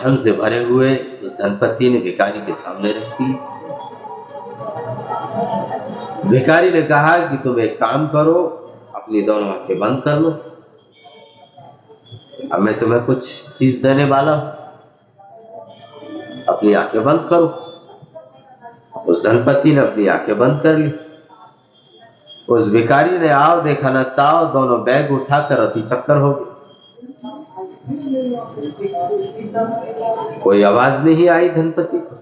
धन से भरे हुए उस धनपति ने भिखारी के सामने रख दी। भिखारी ने कहा कि तुम एक काम करो, अपनी दोनों आंखें बंद कर लो, अब मैं तुम्हें कुछ चीज देने वाला हूं, अपनी आंखें बंद करो। उस धनपति ने अपनी आंखें बंद कर ली। उस भिखारी ने आओ देखा न ताओ दोनों बैग उठाकर अति चक्कर हो गए। कोई आवाज नहीं आई धनपति को।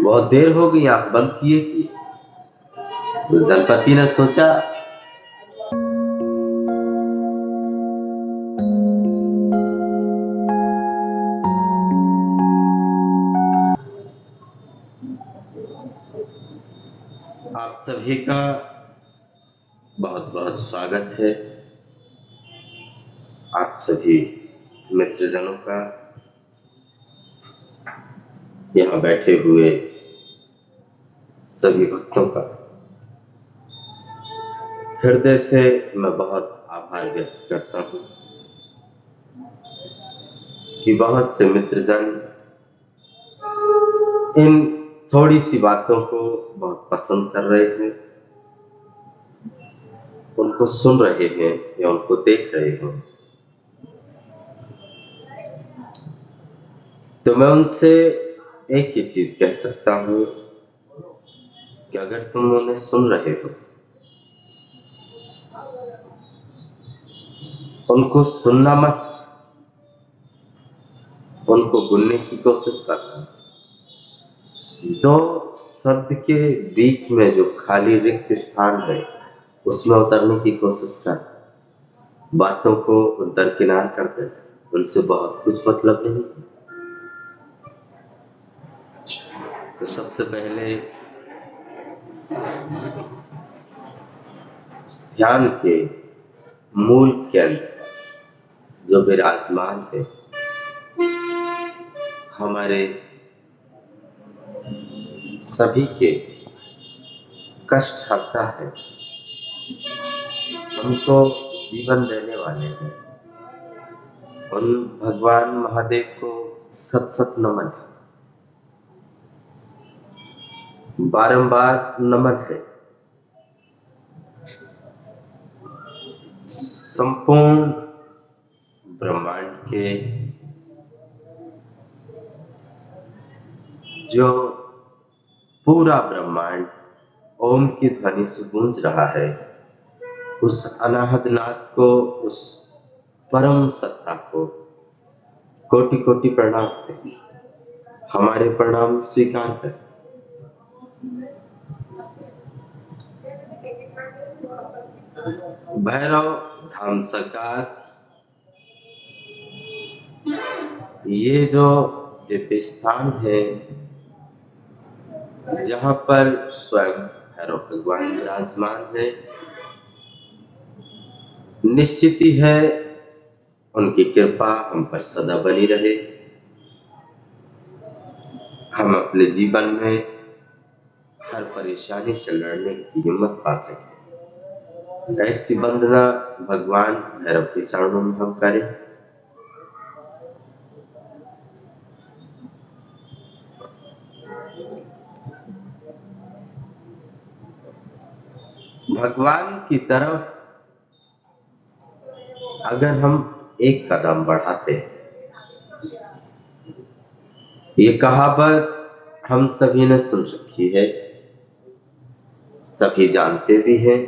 बहुत देर हो गई आंख बंद किए। उस धनपति ने सोचा आप सभी का बहुत बहुत स्वागत है। आप सभी मित्रजनों का, यहाँ बैठे हुए सभी भक्तों का हृदय से मैं बहुत आभार व्यक्त करता हूँ कि बहुत से मित्रजन इन थोड़ी सी बातों को बहुत पसंद कर रहे हैं, उनको सुन रहे हैं या उनको देख रहे हैं। तो मैं उनसे एक ही चीज कह सकता हूं कि अगर तुम उन्हें सुन रहे हो, उनको सुनना मत, उनको सुनने की कोशिश करना। दो शब्द के बीच में जो खाली रिक्त स्थान है उसमें उतरने की कोशिश कर। बातों को दरकिनार कर देते, उनसे बहुत कुछ मतलब नहीं। तो सबसे पहले ध्यान के मूल केंद्र जो विराजमान है, हमारे सभी के कष्ट हरता है, हमको जीवन देने वाले हैं, उन भगवान महादेव को सत सत नमन है, बारंबार नमन है। संपूर्ण ब्रह्मांड के जो पूरा ब्रह्मांड ओम की ध्वनि से गूंज रहा है, उस अनाहद नाथ को, उस परम सत्ता को कोटि कोटि प्रणाम है। हमारे प्रणाम स्वीकार करें। भैरव धाम सरकार, ये जो दिव्य स्थान है जहां पर स्वयं भैरव भगवान विराजमान है, निश्चित ही है उनकी कृपा हम पर सदा बनी रहे। हम अपने जीवन में हर परेशानी से लड़ने की हिम्मत पा सके। ऐसी वंदना भगवान भैरव के चरणों में हम करें। भगवान की तरफ अगर हम एक कदम बढ़ाते हैं, ये कहावत हम सभी ने सुन रखी है, सभी जानते भी हैं,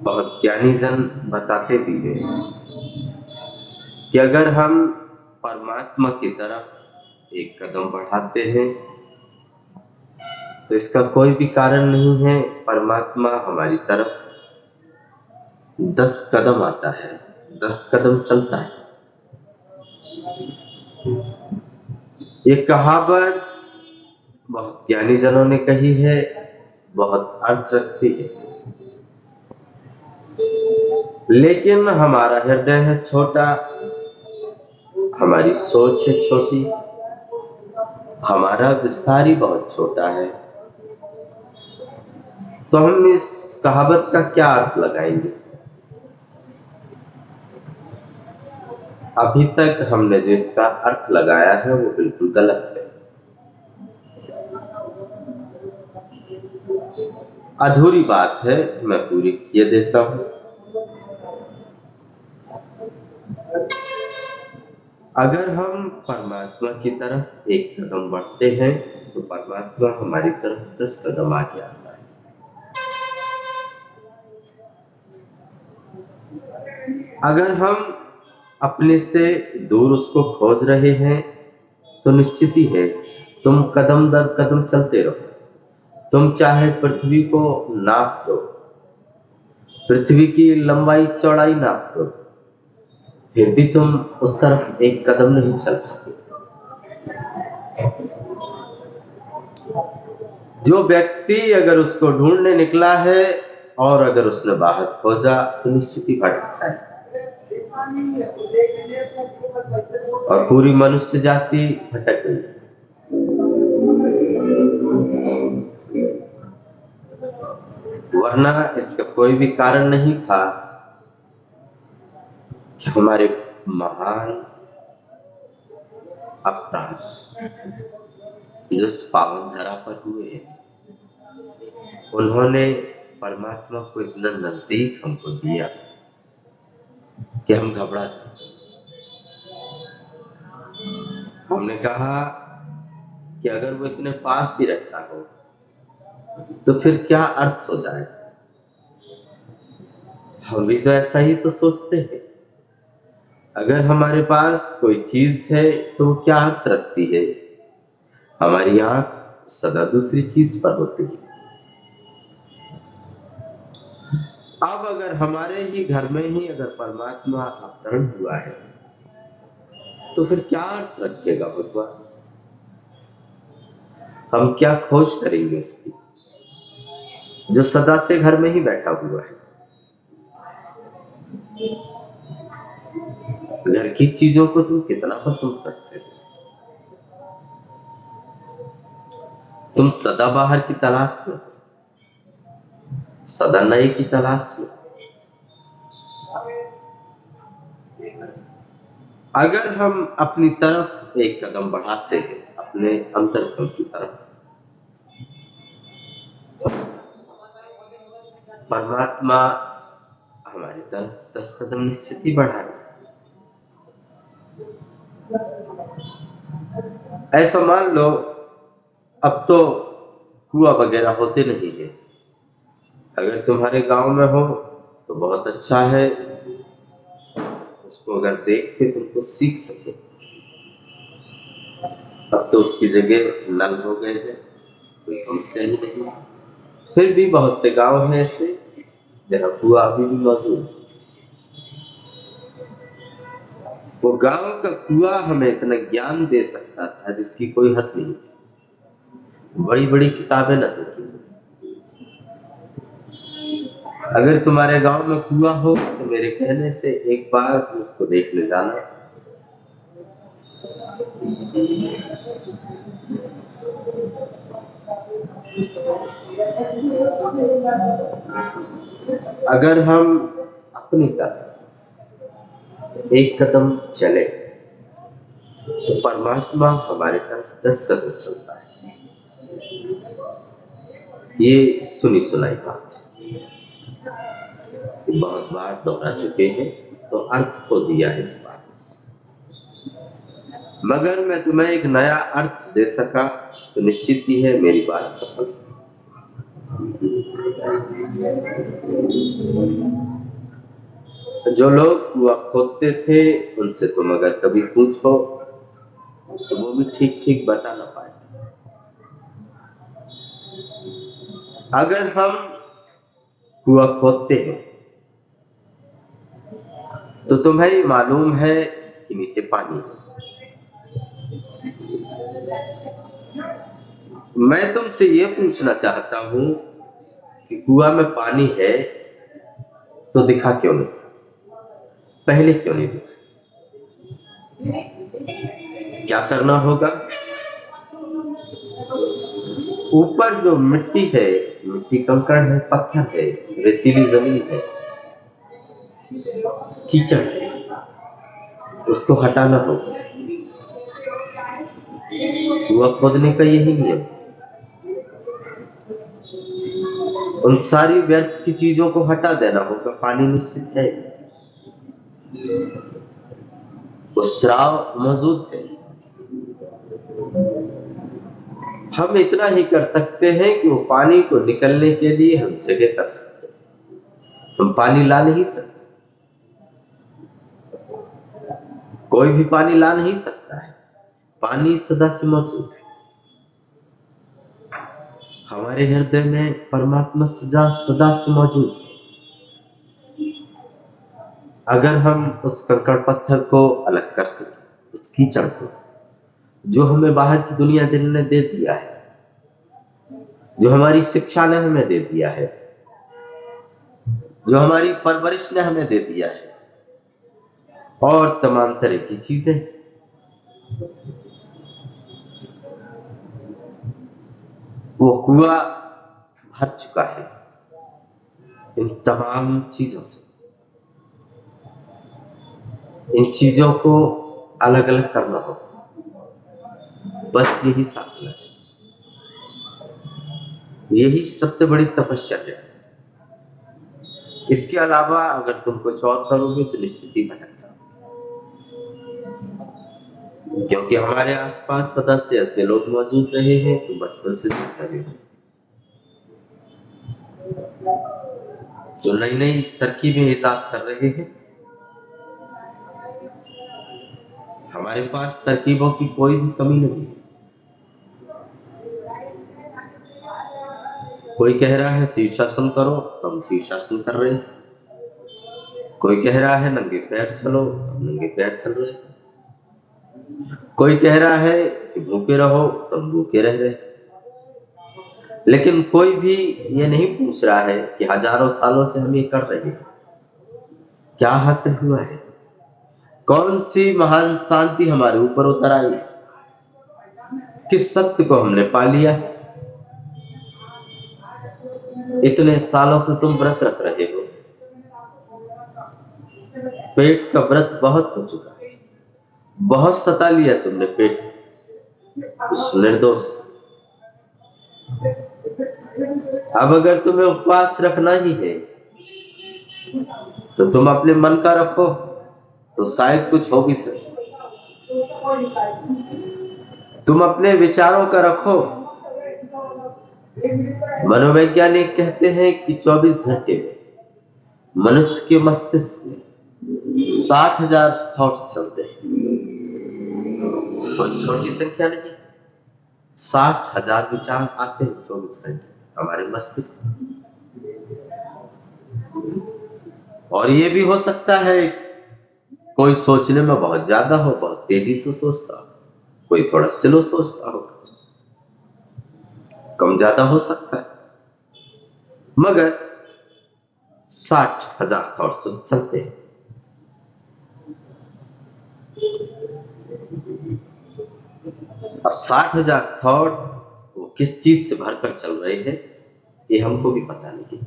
बहुत ज्ञानी जन बताते भी हैं कि अगर हम परमात्मा की तरफ एक कदम बढ़ाते हैं तो इसका कोई भी कारण नहीं है परमात्मा हमारी तरफ 10 कदम आता है, 10 कदम चलता है। ये कहावत बहुत ज्ञानी जनों ने कही है, बहुत अर्थ रखती है, लेकिन हमारा हृदय है छोटा, हमारी सोच है छोटी, हमारा विस्तार ही बहुत छोटा है। तो हम इस कहावत का क्या अर्थ लगाएंगे? अभी तक हमने जो इसका अर्थ लगाया है वो बिल्कुल गलत है। अधूरी बात है, मैं पूरी किए देता हूं। अगर हम परमात्मा की तरफ एक कदम बढ़ते हैं तो परमात्मा हमारी तरफ 10 कदम आगे आता है। अगर हम अपने से दूर उसको खोज रहे हैं तो निश्चित ही है तुम कदम दर कदम चलते रहो। तुम चाहे पृथ्वी को नाप दो, पृथ्वी की लंबाई चौड़ाई नाप दो, फिर भी तुम उस तरफ एक कदम नहीं चल सके। जो व्यक्ति अगर उसको ढूंढने निकला है और अगर उसने बाहर खोजा तो निश्चित ही भटक जाए और पूरी मनुष्य जाति भटक गई। वरना इसका कोई भी कारण नहीं था कि हमारे महान अवतार जो इस पावन धरा पर हुए, उन्होंने परमात्मा को इतना नजदीक हमको दिया कि हम घबरा गए। हमने कहा कि अगर वो इतने पास ही रहता हो तो फिर क्या अर्थ हो जाए। हम भी तो ऐसा ही तो सोचते हैं। अगर हमारे पास कोई चीज है तो वो क्या अर्थ रखती है। हमारी आंख सदा दूसरी चीज पर होती है। अब अगर हमारे ही घर में ही अगर परमात्मा अवतरण हुआ है तो फिर क्या अर्थ रखेगा भगवान। हम क्या खोज करेंगे उसकी, जो सदा से घर में ही बैठा हुआ है। घर की चीजों को तुम कितना पसंद करते हो। तुम सदा बाहर की तलाश में, सदा नए की तलाश में। अगर हम अपनी तरफ एक कदम बढ़ाते हैं अपने अंतरतम की तरफ, परमात्मा हमारी तरफ 10 कदम निश्चित ही बढ़ाए। ऐसा मान लो अब तो कुआं वगैरह होते नहीं है। अगर तुम्हारे गांव में हो तो बहुत अच्छा है, उसको अगर देख के तुमको सीख सके। अब तो उसकी जगह नल हो गए हैं, कोई समस्या ही नहीं। फिर भी बहुत से गांव हैं ऐसे जहां कुआं अभी भी मौजूद है। वो गांव का कुआं हमें इतना ज्ञान दे सकता था जिसकी कोई हद नहीं थी। बड़ी बड़ी किताबें न होती। अगर तुम्हारे गांव में कुआं हो तो मेरे कहने से एक बार तुम उसको देखने जाना। अगर हम अपनी तरफ एक कदम चले तो परमात्मा हमारी तरफ 10 कदम चलता है। ये सुनी सुनाई बात है, बहुत बार दोहरा चुके हैं तो अर्थ को दिया है इस बात। मगर मैं तुम्हें एक नया अर्थ दे सका तो निश्चित ही है मेरी बात सफल। जो लोग कुआं खोदते थे उनसे तुम अगर कभी पूछो तो वो भी ठीक ठीक बता ना पाए। अगर हम कुआं खोदते हैं तो तुम्हें मालूम है कि नीचे पानी है। मैं तुमसे ये पूछना चाहता हूं कि कुआं में पानी है तो दिखा क्यों नहीं, पहले क्यों नहीं दिखा। क्या करना होगा। ऊपर जो मिट्टी है, मिट्टी कंकड़ है, पत्थर है, रेतीली जमीन है, कीचड़ है, उसको हटाना होगा। कुआं खोदने का यही नियम, उन सारी व्यर्थ की चीजों को हटा देना होगा। पानी निश्चित है, वो स्राव मौजूद है। हम इतना ही कर सकते हैं कि वो पानी को निकलने के लिए हम जगह कर सकते हैं। हम पानी ला नहीं सकते, कोई भी पानी ला नहीं सकता है। पानी सदा से मौजूद है। हमारे हृदय में परमात्मा सदा से मौजूद है। अगर हम उस कंकड़ पत्थर को अलग कर सकें, उस कीचड़ को जो हमें बाहर की दुनिया ने दे दिया है, जो हमारी शिक्षा ने हमें दे दिया है, जो हमारी परवरिश ने हमें दे दिया है, और तमाम तरह की चीजें, वो कुआं भर चुका है इन तमाम चीजों से। इन चीजों को अलग अलग करना होगा, बस यही साधना है, यही सबसे बड़ी तपस्या है। इसके अलावा अगर तुम कुछ और करोगे तो निश्चित ही भटक जाओगे, क्योंकि हमारे आसपास सदा से ऐसे लोग मौजूद रहे हैं तो बचपन से देख रहे हैं, जो नई नई तरकीबें ईजाद कर रहे हैं। हमारे पास तरकीबों की कोई भी कमी नहीं है। कोई कह रहा है शीर्षासन करो तो हम शीर्षासन कर रहे हैं, कोई कह रहा है नंगे पैर चलो तो हम नंगे पैर चल रहे हैं, कोई कह रहा है कि भूखे रहो तो हम भूखे रह रहे हैं। लेकिन कोई भी ये नहीं पूछ रहा है कि हजारों सालों से हम ये कर रहे हैं, क्या हासिल हुआ है, कौन सी महान शांति हमारे ऊपर उतर आई, किस सत्य को हमने पा लिया। इतने सालों से तुम व्रत रख रहे हो, पेट का व्रत बहुत हो चुका है, बहुत सता लिया तुमने पेट उस निर्दोष। अब अगर तुम्हें उपवास रखना ही है तो तुम अपने मन का रखो, तो शायद कुछ हो भी सके। तुम अपने विचारों का रखो। मनोवैज्ञानिक कहते हैं कि 24 घंटे में मनुष्य के मस्तिष्क में 60,000 थॉट्स चलते हैं। कोई छोटी संख्या नहीं, 60,000 विचार आते हैं 24 घंटे हमारे मस्तिष्क में। और ये भी हो सकता है कोई सोचने में बहुत ज्यादा हो, बहुत तेजी से सोचता हो, कोई थोड़ा स्लो सोचता हो, कम ज्यादा हो सकता है, मगर 60,000 थॉट्स चलते हैं। अब 60,000 थॉट वो किस चीज से भरकर चल रहे हैं ये हमको भी पता नहीं।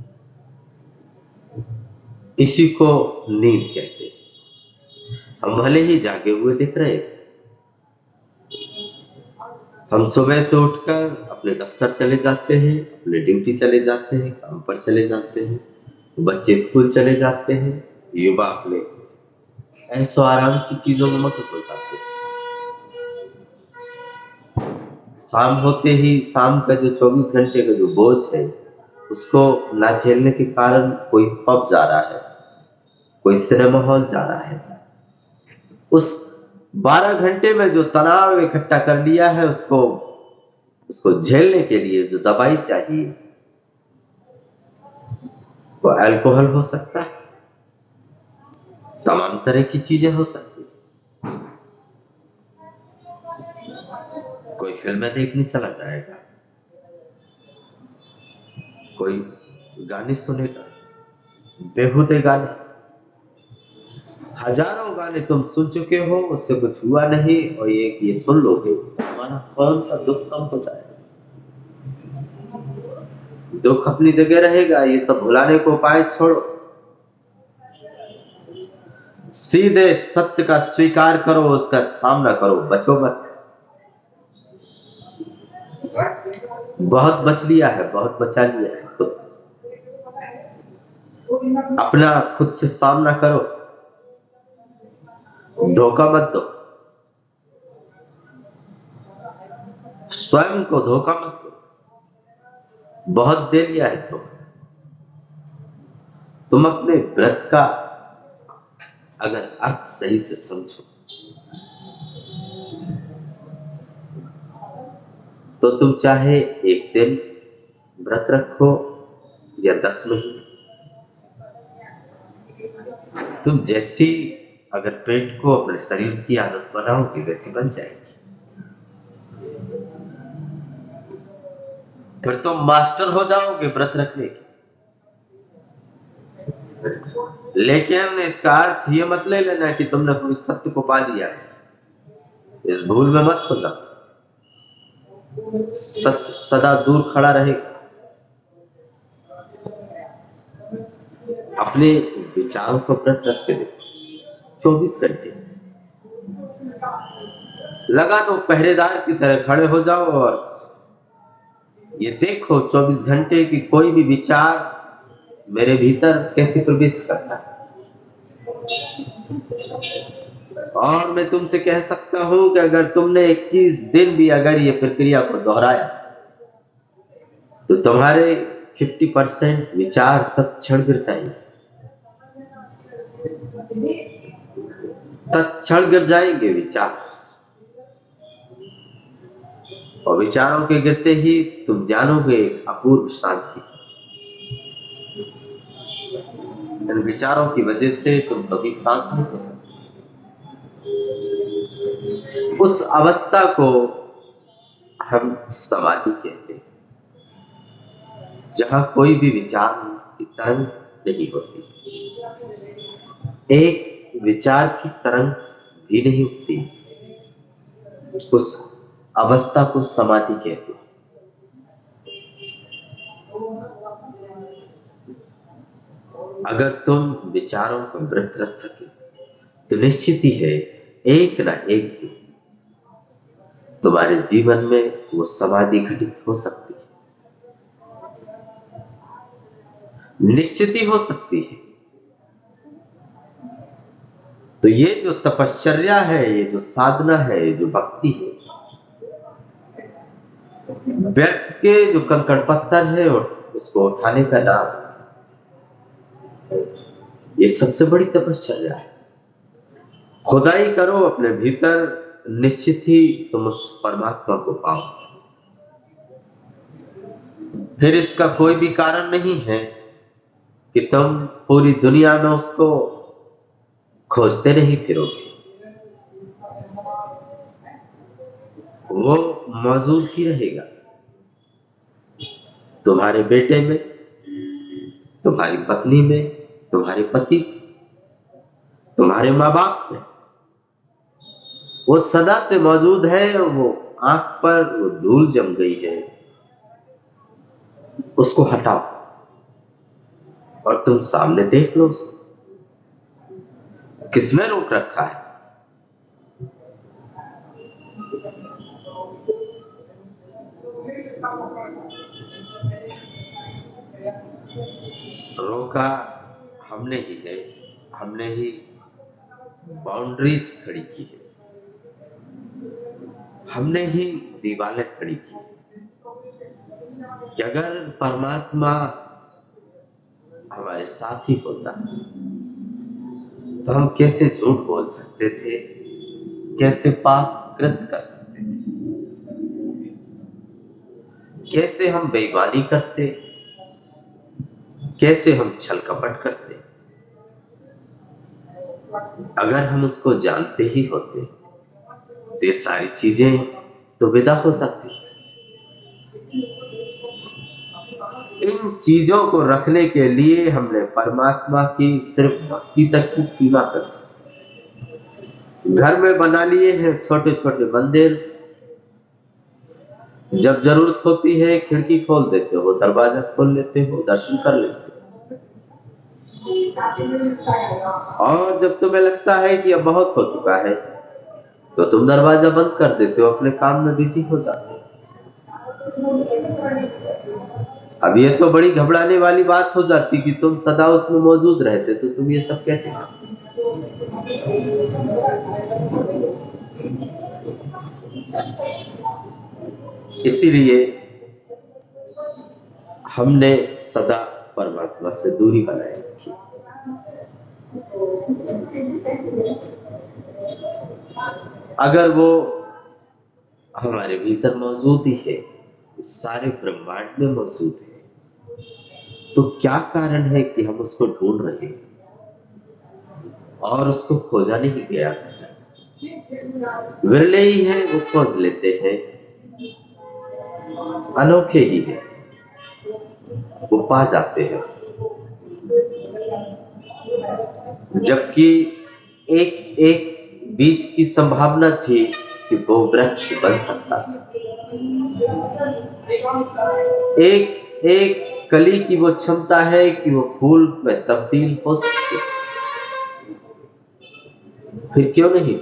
इसी को नींद कहते हैं। हम भले ही जागे हुए दिख रहे थे, हम सुबह से उठकर अपने दफ्तर चले जाते हैं, अपने ड्यूटी चले जाते हैं, काम पर चले जाते हैं, बच्चे स्कूल चले जाते हैं, युवा अपने ऐसो आराम की चीजों में मगन हो जाते हैं। शाम होते ही शाम का जो 24 घंटे का जो बोझ है उसको ना झेलने के कारण कोई पब जा रहा है, कोई सिनेमा हॉल जा रहा है। उस 12 घंटे में जो तनाव इकट्ठा कर लिया है उसको झेलने के लिए जो दवाई चाहिए वो अल्कोहल हो सकता है, तमाम तरह की चीजें हो सकती है। कोई फिल्में देखने चला जाएगा, कोई गाने सुनेगा, बेहुदे गाने, हजारों गाने तुम सुन चुके हो, उससे कुछ हुआ नहीं, और ये सुन लोगे हमारा कौन सा दुख कम हो जाएगा। दुख अपनी जगह रहेगा, ये सब भुलाने को उपाय छोड़ो। सीधे सत्य का स्वीकार करो, उसका सामना करो, बचो मत। बहुत बच लिया है, बहुत बचा लिया है खुद। अपना खुद से सामना करो, धोखा मत दो, स्वयं को धोखा मत दो। बहुत दे लिया है धोखा। तुम अपने व्रत का अगर अर्थ सही से समझो तो तुम चाहे एक दिन व्रत रखो या 10 महीने, तुम जैसी अगर पेट को अपने शरीर की आदत बनाओगे वैसी बन जाएगी। फिर तुम मास्टर हो जाओगे व्रत रखने के। लेकिन इसका अर्थ ये मत ले लेना कि तुमने कोई सत्य को पा लिया है। इस भूल में मत हो जाओ। सत्य सदा दूर खड़ा रहेगा। अपने विचारों को व्रत रख के देखो, 24 घंटे लगा दो, पहरेदार की तरह खड़े हो जाओ और ये देखो 24 घंटे की कोई भी विचार मेरे भीतर कैसे प्रवेश करता है। और मैं तुमसे कह सकता हूं कि अगर तुमने 21 दिन भी अगर ये प्रक्रिया को दोहराया तो तुम्हारे 50% विचार तत्क्षण गिर जाएंगे, तत्क्षण गिर जाएंगे विचार। और विचारों के गिरते ही तुम जानोगे एक अपूर्व शांति। इन विचारों की वजह से तुम कभी शांत नहीं हो सकते। उस अवस्था को हम समाधि कहते हैं, जहां कोई भी विचार की तरंग नहीं होती, एक विचार की तरंग भी नहीं उठती। उस अवस्था को समाधि कहते हैं। अगर तुम विचारों को व्रत रख सके तो निश्चित ही है एक ना एक दिन तुम्हारे जीवन में वो समाधि घटित हो सकती है, निश्चित ही हो सकती है। तो ये जो तपश्चर्या है, ये जो साधना है, ये जो भक्ति है, व्यर्थ के जो कंकड़ पत्थर है और उसको उठाने का नाम, ये सबसे बड़ी तपश्चर्या है। खुदाई करो अपने भीतर, निश्चित ही तुम उस परमात्मा को पाओ। फिर इसका कोई भी कारण नहीं है कि तुम पूरी दुनिया में उसको खोजते नहीं फिरोगे। वो मौजूद ही रहेगा तुम्हारे बेटे में, तुम्हारी पत्नी में, तुम्हारे पति, तुम्हारे माँ बाप में। वो सदा से मौजूद है। वो आंख पर वो धूल जम गई है, उसको हटाओ और तुम सामने देख लो उसको। किसने रोक रखा है? रोका हमने ही है, हमने ही बाउंड्रीज खड़ी की है, हमने ही दीवारें खड़ी की है कि अगर परमात्मा हमारे साथ ही होता तो हम कैसे झूठ बोल सकते थे, कैसे पाप कृत कर सकते थे, कैसे हम बेईमानी करते, कैसे हम छल कपट करते। अगर हम उसको जानते ही होते तो ये सारी चीजें तो विदा हो जाती। इन चीजों को रखने के लिए हमने परमात्मा की सिर्फ भक्ति तक ही सीमा कर दी। घर में बना लिए हैं छोटे छोटे मंदिर, जब जरूरत होती है खिड़की खोल देते हो, दरवाजा खोल लेते हो, दर्शन कर लेते हो। और जब तुम्हें लगता है कि अब बहुत हो चुका है तो तुम दरवाजा बंद कर देते हो, अपने काम में बिजी हो जाते हो। अब ये तो बड़ी घबराने वाली बात हो जाती कि तुम सदा उसमें मौजूद रहते, तो तुम ये सब कैसे करते? इसीलिए हमने सदा परमात्मा से दूरी बनाए रखी। अगर वो हमारे भीतर मौजूद ही है, इस सारे ब्रह्मांड में मौजूद है, तो क्या कारण है कि हम उसको ढूंढ रहे हैं और उसको खोजा नहीं गया? विरले ही है वो खोज लेते हैं, अनोखे ही है वो पा जाते हैं। जबकि एक एक बीज की संभावना थी कि वो वृक्ष बन सकता था, एक एक कली की वो क्षमता है कि वो फूल में तब्दील हो सकती है, फिर क्यों नहीं?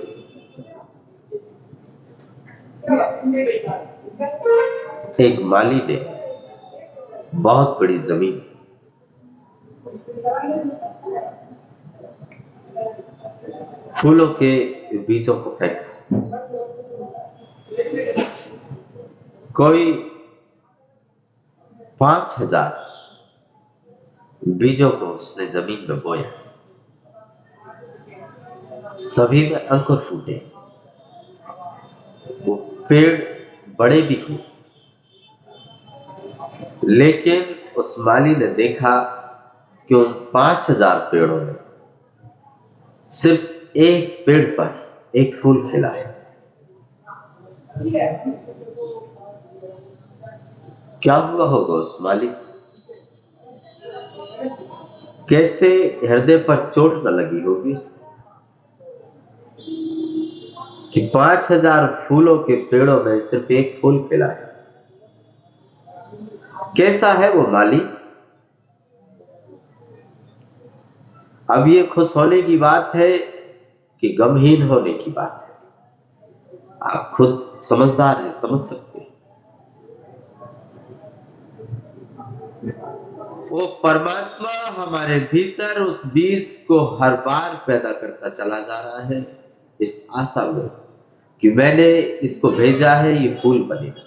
एक माली ने बहुत बड़ी जमीन, फूलों के बीजों को फेंका। कोई 5000 बीजों को उसने जमीन में बोया, सभी में अंकुर फूटे, वो पेड़ बड़े भी हुए। लेकिन उस माली ने देखा कि उन 5000 पेड़ों में सिर्फ एक पेड़ पर एक फूल खिला है। क्या हुआ होगा उस माली को? कैसे हृदय पर चोट न लगी होगी कि 5000 फूलों के पेड़ों में सिर्फ एक फूल खिला है। कैसा है वो माली? अब ये खुश होने की बात है कि गमहीन होने की बात है? आप खुद समझदार हैं, समझ सकते हैं। वो परमात्मा हमारे भीतर उस बीज को हर बार पैदा करता चला जा रहा है, इस आशा में कि मैंने इसको भेजा है, ये फूल बनेगा,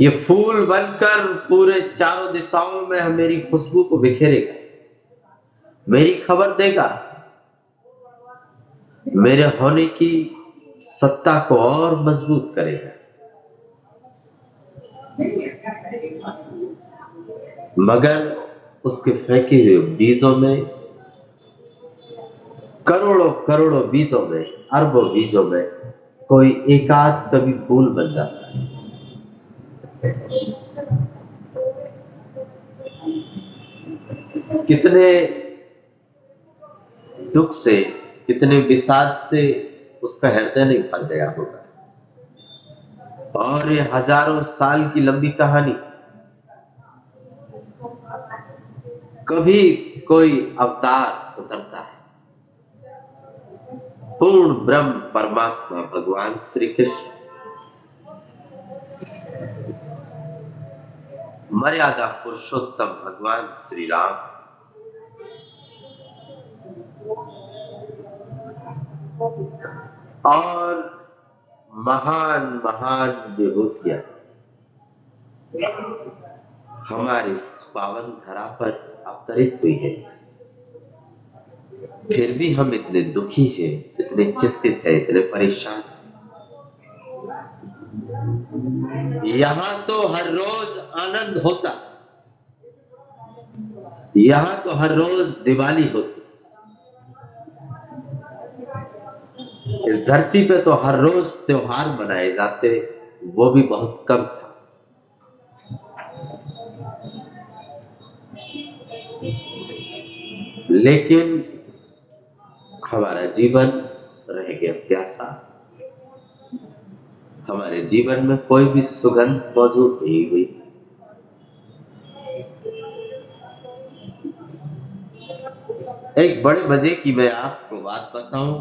ये फूल बनकर पूरे चारों दिशाओं में मेरी खुशबू को बिखेरेगा, मेरी खबर देगा, मेरे होने की सत्ता को और मजबूत करेगा। मगर उसके फेंके हुए बीजों में, करोड़ों करोड़ों बीजों में, अरबों बीजों में कोई एकाध कभी फूल बन जाता है। कितने दुख से, कितने विषाद से उसका हृदय नहीं फल गया होगा। और ये हजारों साल की लंबी कहानी, कभी कोई अवतार उतरता है, पूर्ण ब्रह्म परमात्मा भगवान श्री कृष्ण, मर्यादा पुरुषोत्तम भगवान श्री राम, और महान महान विभूतियां हमारी इस पावन धरा पर अवतरित हुई है। फिर भी हम इतने दुखी हैं, इतने चिंतित हैं, इतने परेशान हैं। यहां तो हर रोज आनंद होता, यहां तो हर रोज दिवाली होती, इस धरती पे तो हर रोज त्योहार मनाए जाते, वो भी बहुत कम था। लेकिन हमारा जीवन रह गया प्यासा, हमारे जीवन में कोई भी सुगंध मौजूद नहीं हुई। एक बड़े मजे की मैं आपको बात बताऊं,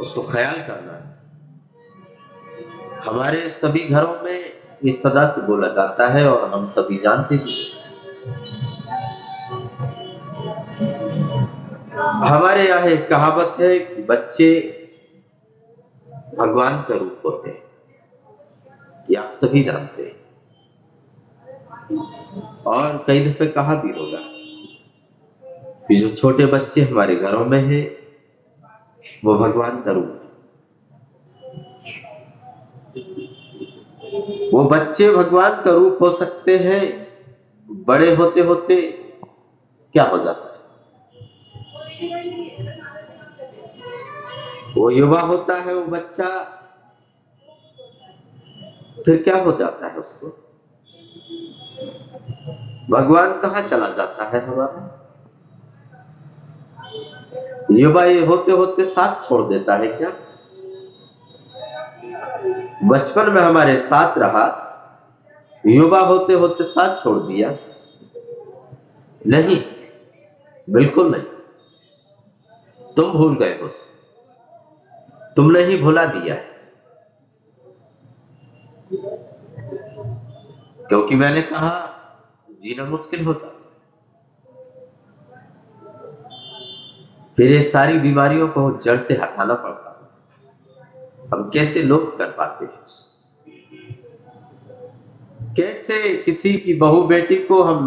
उसको ख्याल करना है। हमारे सभी घरों में ये सदा से बोला जाता है और हम सभी जानते भी हैं। हमारे यहाँ एक कहावत है कि बच्चे भगवान का रूप होते हैं, ये आप सभी जानते हैं। और कई दफे कहा भी होगा कि जो छोटे बच्चे हमारे घरों में हैं वो भगवान का रूप है। वो बच्चे भगवान का रूप हो सकते हैं, बड़े होते होते क्या हो जाता है, वो युवा होता है, वो बच्चा फिर क्या हो जाता है, उसको भगवान कहाँ चला जाता है हमारा। युवा ये होते होते साथ छोड़ देता है क्या? बचपन में हमारे साथ रहा, युवा होते होते साथ छोड़ दिया? नहीं, बिल्कुल नहीं। तुम भूल गए हो उसे, तुमने ही भुला दिया है। क्योंकि मैंने कहा जीना मुश्किल हो जाता है। फिर ये सारी बीमारियों को जड़ से हटाना पड़ता है। हम कैसे लोग कर पाते हैं? कैसे किसी की बहू बेटी को हम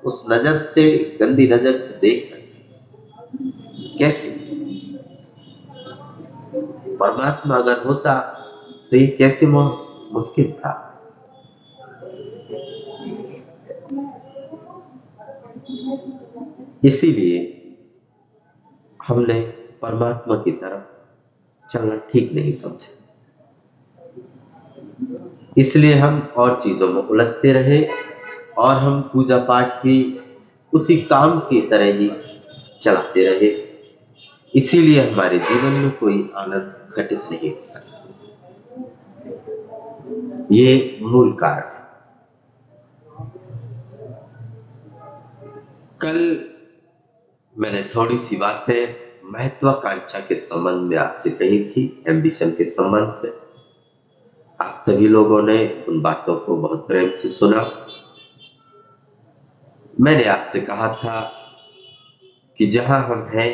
उस नजर से, गंदी नजर से देख सकते? कैसे? परमात्मा अगर होता तो ये कैसे मुमकिन था? इसीलिए हमने परमात्मा की तरफ चलना ठीक नहीं समझा, इसलिए हम और चीजों में उलझते रहे और हम पूजा पाठ भी उसी काम की तरह ही चलाते रहे। इसीलिए हमारे जीवन में कोई आनंद घटित नहीं हो सकता। ये मूल कारण है। कल मैंने थोड़ी सी बातें महत्वाकांक्षा के संबंध में आपसे कही थी, एम्बिशन के संबंध में। आप सभी लोगों ने उन बातों को बहुत प्रेम से सुना। मैंने आपसे कहा था कि जहां हम हैं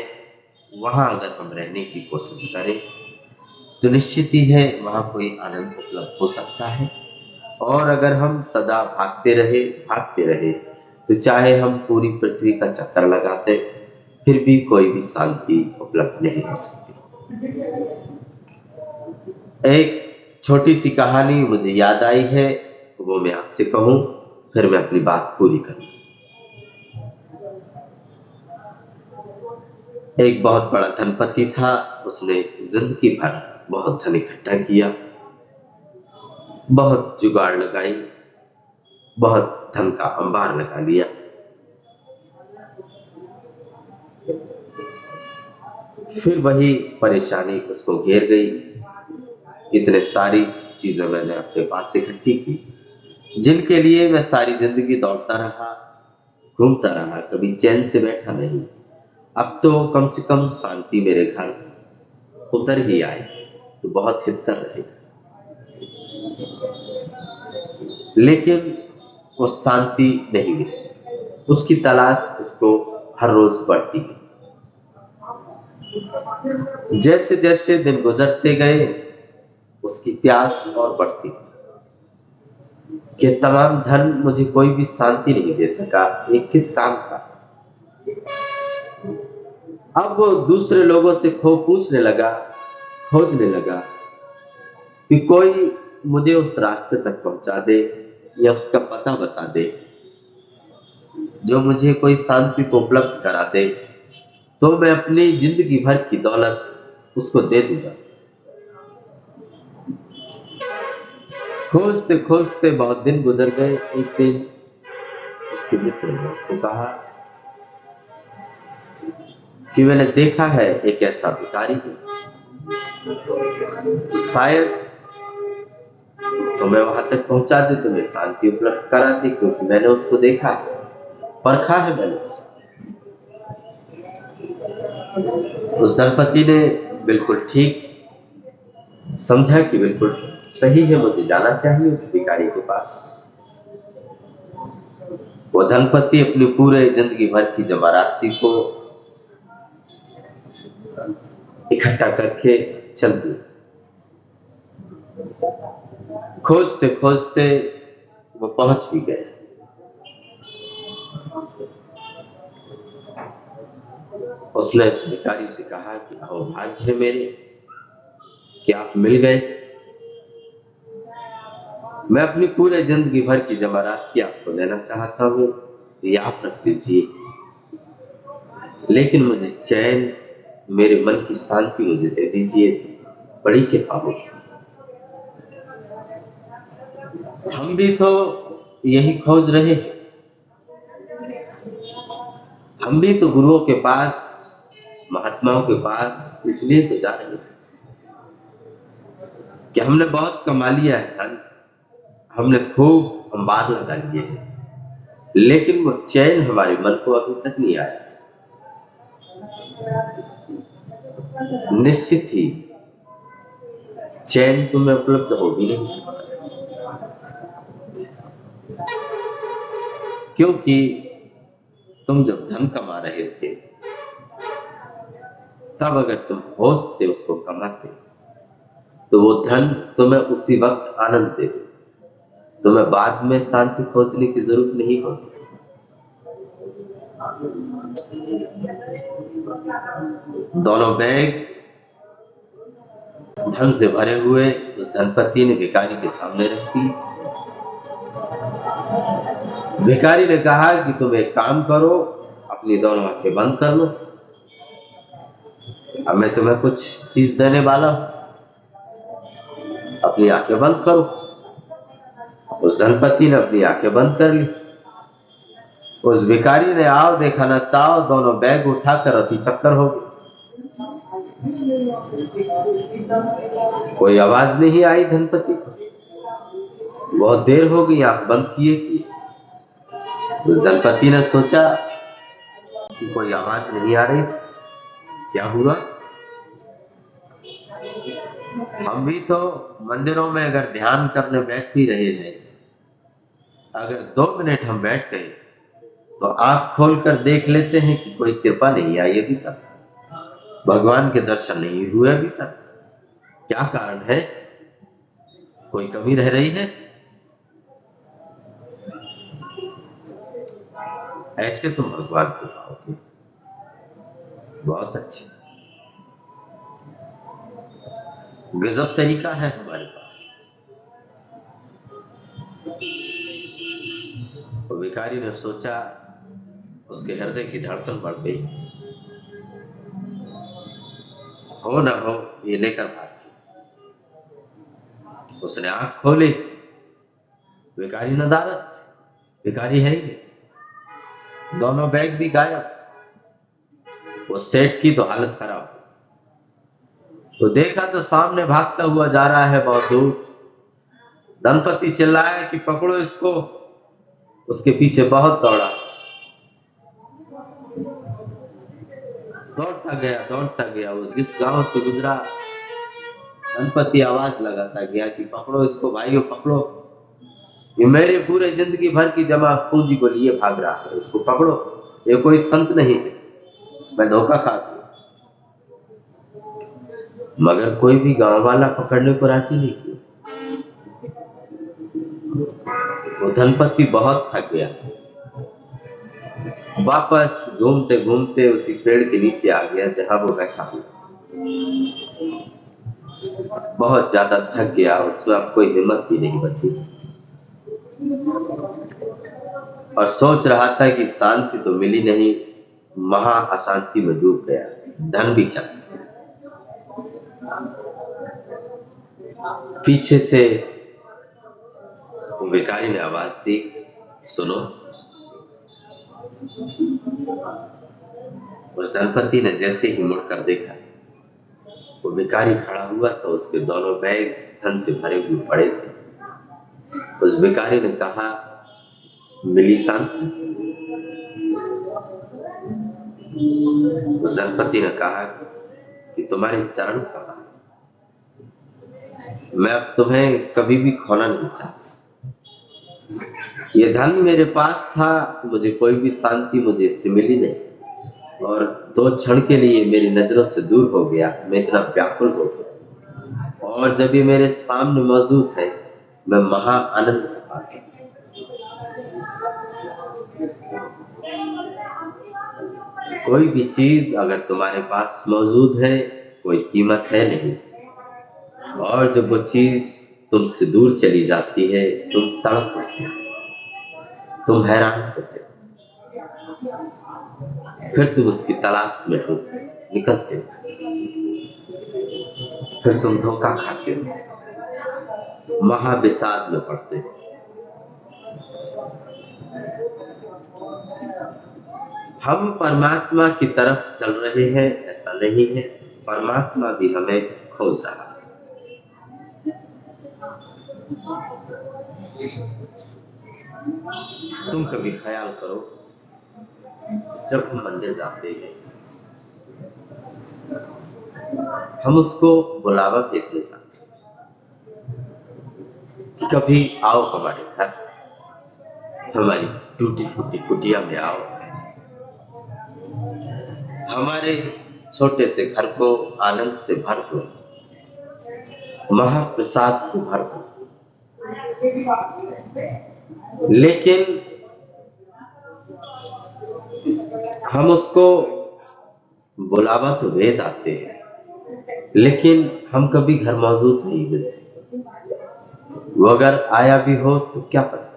वहां अगर हम रहने की कोशिश करें तो निश्चित ही है वहां कोई आनंद उपलब्ध हो सकता है। और अगर हम सदा भागते रहे तो चाहे हम पूरी पृथ्वी का चक्कर लगाते फिर भी कोई भी शांति उपलब्ध नहीं हो सकती। एक छोटी सी कहानी मुझे याद आई है, वो मैं आपसे कहूं, फिर मैं अपनी बात पूरी करूं। एक बहुत बड़ा धनपति था, उसने जिंदगी भर बहुत धन इकट्ठा किया, बहुत जुगाड़ लगाई, बहुत धन का अंबार लगा लिया। फिर वही परेशानी उसको घेर गई। इतने सारी चीजें मैंने अपने पास इकट्ठी की जिनके लिए मैं सारी जिंदगी दौड़ता रहा, घूमता रहा, कभी चैन से बैठा नहीं। अब तो कम से कम शांति मेरे घर उतर ही आए तो बहुत हित कर रहेगा। लेकिन वो शांति नहीं मिली, उसकी तलाश उसको हर रोज बढ़ती गई। जैसे जैसे दिन गुजरते गए उसकी प्यास और बढ़ती गई कि तमाम धन मुझे कोई भी शांति नहीं दे सका, ये किस काम का। अब वो दूसरे लोगों से पूछने लगा, खोजने लगा कि कोई मुझे उस रास्ते तक पहुंचा दे या उसका पता बता दे जो मुझे कोई शांति को उपलब्ध करा दे, तो मैं अपनी जिंदगी भर की दौलत उसको दे दूंगा। खोजते खोजते बहुत दिन गुजर गए। एक दिन उसके मित्र ने उसको कहा कि मैंने देखा है एक ऐसा भिखारी है, तो शायद तुम्हें वहां तक पहुंचा दे, तुम्हें शांति उपलब्ध करा दे, क्योंकि मैंने उसको देखा है, परखा है मैंने उसको। उस दंपति ने बिल्कुल ठीक समझा कि बिल्कुल सही है, मुझे जाना चाहिए उस भिखारी के पास। वो दंपति अपनी पूरे जिंदगी भर की जमा राशि को इकट्ठा करके चल दिए। खोजते खोजते वो पहुंच भी गए। उसने इस भिखारी से कहा कि अहो भाग्य है मेरे कि आप मिल गए। मैं अपनी पूरे जिंदगी भर की जमा राशि आपको देना चाहता हूँ, ये आप रख लीजिए, लेकिन मुझे चैन, मेरे मन की शांति मुझे दे दीजिए, बड़ी कृपा होगी। हम भी तो यही खोज रहे हैं। हम भी तो गुरुओं के पास, महात्माओं के पास इसलिए तो जा रहे हैं कि हमने बहुत कमा लिया है धन, हमने खूब अंबार लगा लिए हैं, लेकिन वो चैन हमारे मन को अभी तक नहीं आया। निश्चित ही चैन तुम्हें उपलब्ध हो भी नहीं सकता, क्योंकि तुम जब धन कमा रहे थे तब अगर तुम होश से उसको कमाते तो वो धन तुम्हें उसी वक्त आनंद दे देता, तुम्हें बाद में शांति खोजने की जरूरत नहीं होती। दोनों बैग धन से भरे हुए उस धनपति ने भिखारी के सामने रख दी। भिखारी ने कहा कि तुम एक काम करो, अपनी दोनों आंखें बंद कर लो, अब मैं तुम्हें कुछ चीज देने वाला हूं, अपनी आंखें बंद करो। उस धनपति ने अपनी आंखें बंद कर ली। उस भिखारी ने आओ देखा न ताओ दोनों बैग उठाकर अति चक्कर हो गए। कोई आवाज नहीं आई धनपति को, बहुत देर हो गई आंख बंद किए। उस धनपति ने सोचा कि कोई आवाज नहीं आ रही, क्या हुआ। हम भी तो मंदिरों में अगर ध्यान करने बैठ ही रहे हैं, अगर 2 मिनट हम बैठ गए तो आंख खोलकर देख लेते हैं कि कोई कृपा नहीं आई अभी तक, भगवान के दर्शन नहीं हुए अभी तक। क्या कारण है, कोई कमी रह रही है। ऐसे तुम भगवान को पाओगे। बहुत अच्छे, गजब तरीका है हमारे पास। तो भिखारी ने सोचा, उसके हृदय की धड़कन बढ़ गई, हो ना हो ये लेकर भाग गई। उसने आंख खोली, भिखारी नदारत, भिखारी है ही नहीं, दोनों बैग भी गायब। वो सेठ की तो हालत खराब। तो देखा तो सामने भागता हुआ जा रहा है बहुत दूर। दंपति चिल्लाया कि पकड़ो इसको, उसके पीछे बहुत दौड़ा, दौड़ता गया। वो जिस गांव से गुजरा दंपति आवाज लगाता गया कि पकड़ो इसको भाइयों, पकड़ो, ये मेरे पूरे जिंदगी भर की जमा पूंजी को लिए भाग रहा है, इसको पकड़ो, ये कोई संत नहीं है, मैं धोखा खा गया। मगर कोई भी गांव वाला पकड़ने को राजी नहीं किया। वो धनपति बहुत थक गया, वापस घूमते घूमते उसी पेड़ के नीचे आ गया जहां वो बैठा हुआ। बहुत ज्यादा थक गया, उसमें अब कोई हिम्मत भी नहीं बची और सोच रहा था कि शांति तो मिली नहीं, महा अशांति में डूब गया, धन भी चला। पीछे से वो भिखारी ने आवाज दी, सुनो। उस दंपति ने जैसे ही मुड़कर देखा, वो भिखारी खड़ा हुआ था, उसके दोनों बैग धन से भरे हुए पड़े थे। उस भिखारी ने कहा, मिली शांति। उस धनपति ने कहा कि तुम्हारे चरण कहाँ हैं? मैं अब तुम्हें कभी भी खोना नहीं चाहता। ये धन मेरे पास था, मुझे कोई भी शांति मुझे इससे मिली नहीं, और 2 क्षण के लिए मेरी नजरों से दूर हो गया। मैं इतना व्याकुल हो गया, और जब ये मेरे सामने मौजूद है, मैं महा आनंद पा गया। कोई भी चीज अगर तुम्हारे पास मौजूद है, कोई कीमत है नहीं, और जब वो चीज तुमसे दूर चली जाती है, तुम तड़प उठते हो, तुम हैरान होते हो, फिर तुम उसकी तलाश में ढूंढते हो, निकलते हो, फिर तुम धोखा खाते हो, महाविषाद में पड़ते हो। हम परमात्मा की तरफ चल रहे हैं ऐसा नहीं है, परमात्मा भी हमें खोज रहा है। तुम कभी ख्याल करो, जब हम मंदिर जाते हैं, हम उसको बुलावा भेजने जाते हैं, कभी आओ हमारे घर, हमारी टूटी फूटी कुटिया में आओ, हमारे छोटे से घर को आनंद से भर दो, महाप्रसाद से भर दो। लेकिन हम उसको बुलावा तो भेज आते हैं, लेकिन हम कभी घर मौजूद नहीं मिलते। वो अगर आया भी हो तो क्या पता,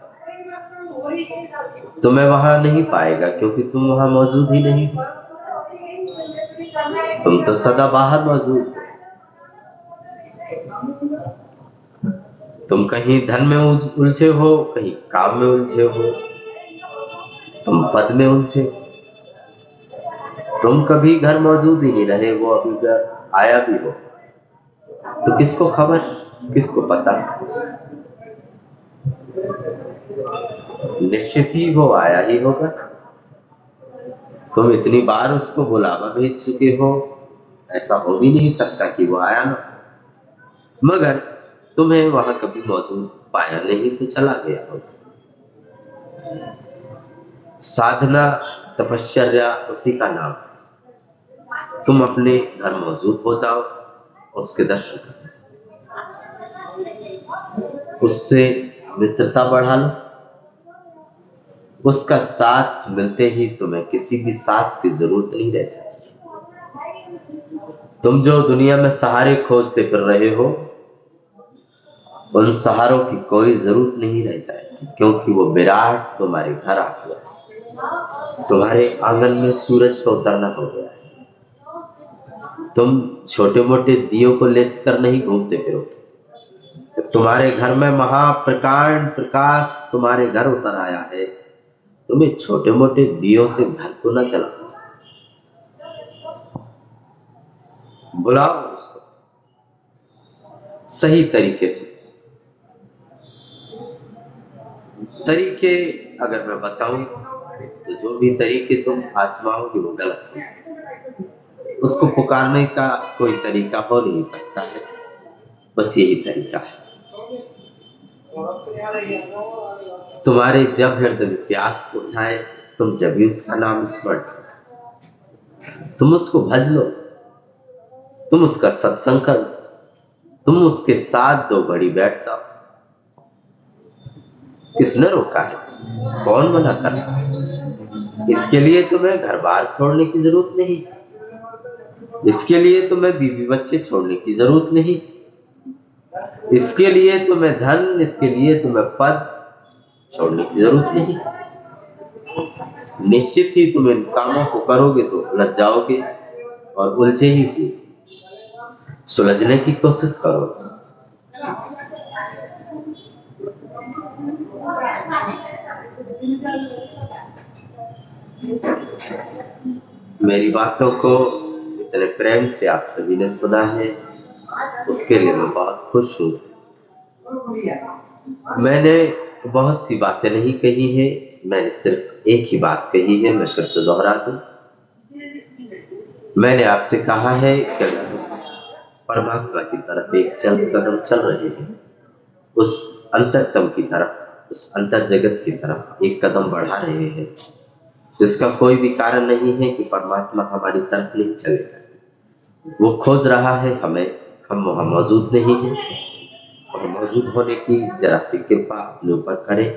तुम्हें वहां नहीं पाएगा, क्योंकि तुम वहां मौजूद ही नहीं हो। तुम तो सदा बाहर मौजूद हो। तुम कहीं धन में उलझे हो, कहीं काम में उलझे हो, तुम पद में उलझे, तुम कभी घर मौजूद ही नहीं रहे। वो अभी घर आया भी हो तो किसको खबर, किसको पता। निश्चित ही वो आया ही होगा। तुम इतनी बार उसको बुलावा भेज चुके हो, ऐसा हो भी नहीं सकता कि वो आया ना, मगर तुम्हें वहां कभी मौजूद पाया नहीं तो चला गया होगा। साधना, तपश्चर्या उसी का नाम है। तुम अपने घर मौजूद हो जाओ, उसके दर्शन करो, उससे मित्रता बढ़ा लो। उसका साथ मिलते ही तुम्हें किसी भी साथ की जरूरत नहीं रह जाती। तुम जो दुनिया में सहारे खोजते फिर रहे हो, उन सहारों की कोई जरूरत नहीं रह जाएगी, क्योंकि वो विराट तुम्हारे घर आ गया है। तुम्हारे आंगन में सूरज का उतरना हो गया है। तुम छोटे मोटे दियों को लेकर नहीं घूमते फिरोगे। तुम्हारे घर में महाप्रकांड प्रकाश तुम्हारे घर उतर आया है, तुम्हें छोटे मोटे दियों से घर को न चला। बुलाओ उसको सही तरीके से। तरीके अगर मैं बताऊं तो जो भी तरीके तुम आजमाओगे वो गलत है। उसको पुकारने का कोई तरीका हो नहीं सकता है, बस यही तरीका है। तुम्हारे जब हृदय में प्यास उठाए, तुम जब भी उसका नाम स्मरण करो, तुम उसको भज लो, तुम उसका सत्संग करो, तुम उसके साथ 2 घड़ी बैठ जाओ। किसने रोका है? कौन मना कर रहा है? इसके लिए तुम्हें घर बार छोड़ने की जरूरत नहीं, इसके लिए तुम्हें बीवी बच्चे छोड़ने की जरूरत नहीं, इसके लिए तुम्हें धन, इसके लिए तुम्हें पद छोड़ने की जरूरत नहीं। निश्चित ही तुम इन कामों को करोगे तो उलझ जाओगे, और उलझे ही हुए सुलझने की कोशिश करो। मेरी बातों को इतने प्रेम से आप सभी ने सुना है, उसके लिए मैं बहुत खुश हूँ। मैंने बहुत सी बातें नहीं कही है, मैंने सिर्फ एक ही बात कही है, मैं फिर से दोहरा दूं। मैंने आपसे कहा है कि अगर हम परमात्मा की तरफ एक कदम चल रहे हैं, उस अंतरतम की तरफ, उस अंतर जगत की तरफ एक कदम बढ़ा रहे हैं, जिसका कोई भी कारण नहीं है कि परमात्मा हमारी तरफ नहीं चलेगा। वो खोज रहा है हमें, हम वहां मौजूद नहीं हैं, और मौजूद होने की जरा सी कृपा अपने ऊपर करें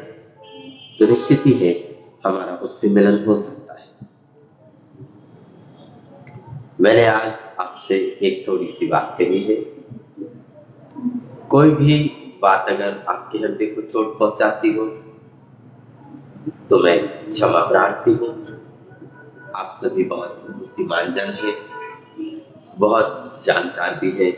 तो निश्चित ही है हमारा उससे मिलन हो सकता है। मैंने आज आपसे एक थोड़ी सी बात कही है। कोई भी बात अगर आपके हृदय को चोट पहुंचाती हो तो मैं क्षमा प्रार्थी हूँ। आप सभी बहुत बुद्धिमान जन हैं, बहुत जानकार भी हैं,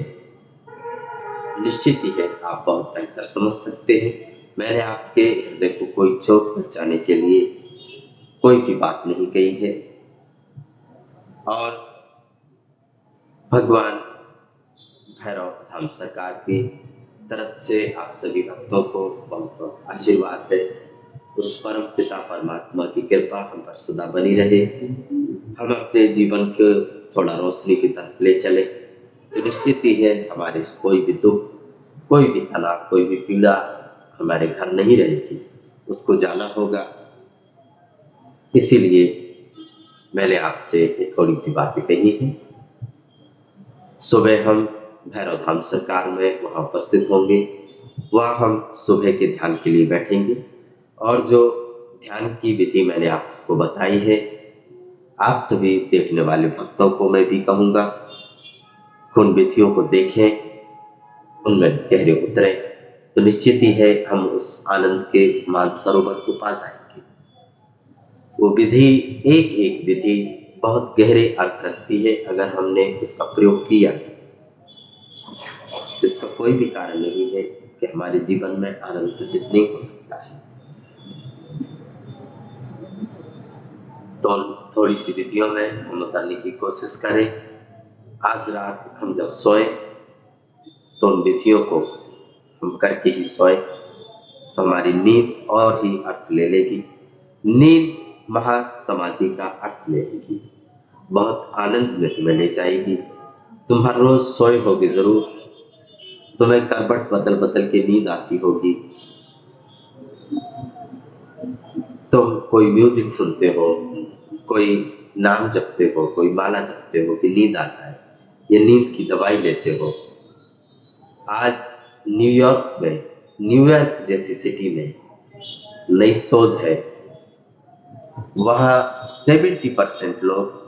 निश्चित ही है आप बहुत बेहतर समझ सकते हैं। मैंने आपके हृदय को कोई चोट पहुंचाने के लिए कोई भी बात नहीं कही है, और भगवान भैरव धाम सरकार की तरफ से आप सभी भक्तों को बहुत बहुत आशीर्वाद है। उस परम पिता परमात्मा की कृपा हम पर सदा बनी रहे, हम अपने जीवन को थोड़ा रोशनी की तरफ ले चले तो निश्चित ही है हमारे कोई भी दुख, कोई भी तनाव, कोई भी पीड़ा हमारे घर नहीं रहेगी, उसको जाना होगा। इसीलिए मैंने आपसे ये थोड़ी सी बातें कही है। सुबह हम भैरव धाम सरकार में वहाँ उपस्थित होंगे, वहाँ हम सुबह के ध्यान के लिए बैठेंगे, और जो ध्यान की विधि मैंने आपको बताई है, आप सभी देखने वाले भक्तों को मैं भी कहूँगा उन विधियों को देखें, उनमें गहरे उतरे तो निश्चित ही है हम उस आनंद के मानसरोवर को पा जाएंगे। वो विधि, एक एक विधि बहुत गहरे अर्थ रखती है। अगर हमने उसका प्रयोग किया तो इसका कोई भी कारण नहीं है कि हमारे जीवन में आनंद घटित नहीं हो सकता है। तो थोड़ी सी विधियों में हम उतरने की कोशिश करें। आज रात हम जब सोए तो उन विधियों को हम करके ही सोए तो हमारी नींद और ही अर्थ ले लेगी। नींद महासमाधि का अर्थ ले लेगी, बहुत आनंद में तुम्हें ले जाएगी। तुम हर रोज सोए होगे जरूर, तुम्हें करवट बदल बदल के नींद आती होगी, तुम कोई म्यूजिक सुनते हो, कोई नाम जपते हो, कोई माला जपते हो कि नींद आ जाए, ये नींद की दवाई लेते हो। आज न्यूयॉर्क में, न्यूयॉर्क जैसी सिटी में नई शोध है, वहां 70% लोग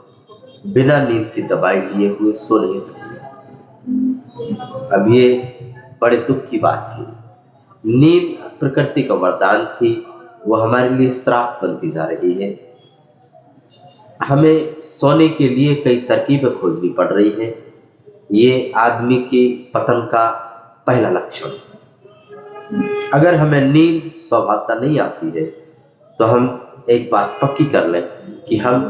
बिना नींद की दवाई लिए हुए सो नहीं सकते। अब ये बड़े दुख की बात है। नींद प्रकृति का वरदान थी, वो हमारे लिए श्राप बनती जा रही है। हमें सोने के लिए कई तरकीबें खोजनी पड़ रही है। ये आदमी की पतन का पहला लक्षण। अगर हमें नींद स्वभावतः नहीं आती है तो हम एक बात पक्की कर लें कि हम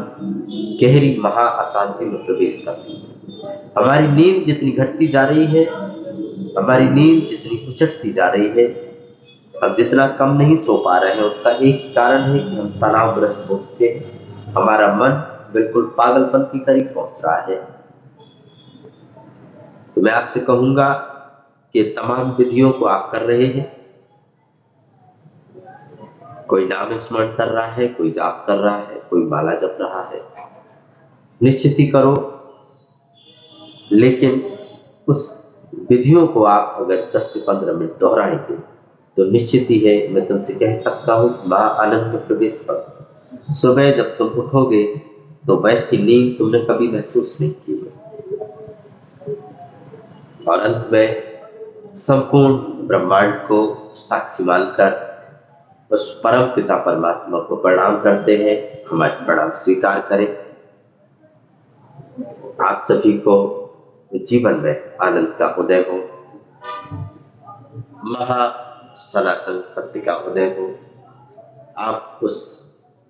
गहरी महा अशांति में प्रवेश करते हैं। हमारी नींद जितनी घटती जा रही है, हमारी नींद जितनी उचटती जा रही है, हम जितना कम नहीं सो पा रहे हैं, उसका एक ही कारण है कि हम तनावग्रस्त हो चुके हैं। हमारा मन बिल्कुल पागलपन के करीब पहुंच रहा है। तो मैं आपसे कहूंगा कि तमाम विधियों को आप कर रहे हैं, कोई नाम स्मरण कर रहा है, कोई जाप कर रहा है, कोई माला जप रहा है, निश्चित ही करो। लेकिन उस विधियों को आप अगर 10 से 15 मिनट दोहराएंगे तो निश्चित ही है मैं तुमसे कह सकता हूँ महा आनंद में प्रवेश करो। सुबह जब तुम उठोगे तो वैसी नींद तुमने कभी महसूस नहीं की है। और अंत में संपूर्ण ब्रह्मांड को साक्षी मानकर उस परम पिता परमात्मा को प्रणाम करते हैं। हमारे प्रणाम स्वीकार करें। आप सभी को जीवन में आनंद का उदय हो, महा सनातन सत्य का उदय हो। आप उस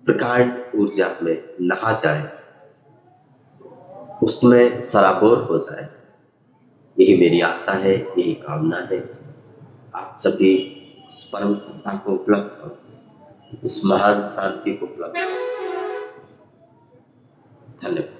प्रकांड ऊर्जा में नहा जाएं, उसमें सराबोर हो जाएं। यही मेरी आशा है, यही कामना है। आप सभी उस परम सत्ता को उपलब्ध हो, उस महान शांति को उपलब्ध हो। धन्यवाद।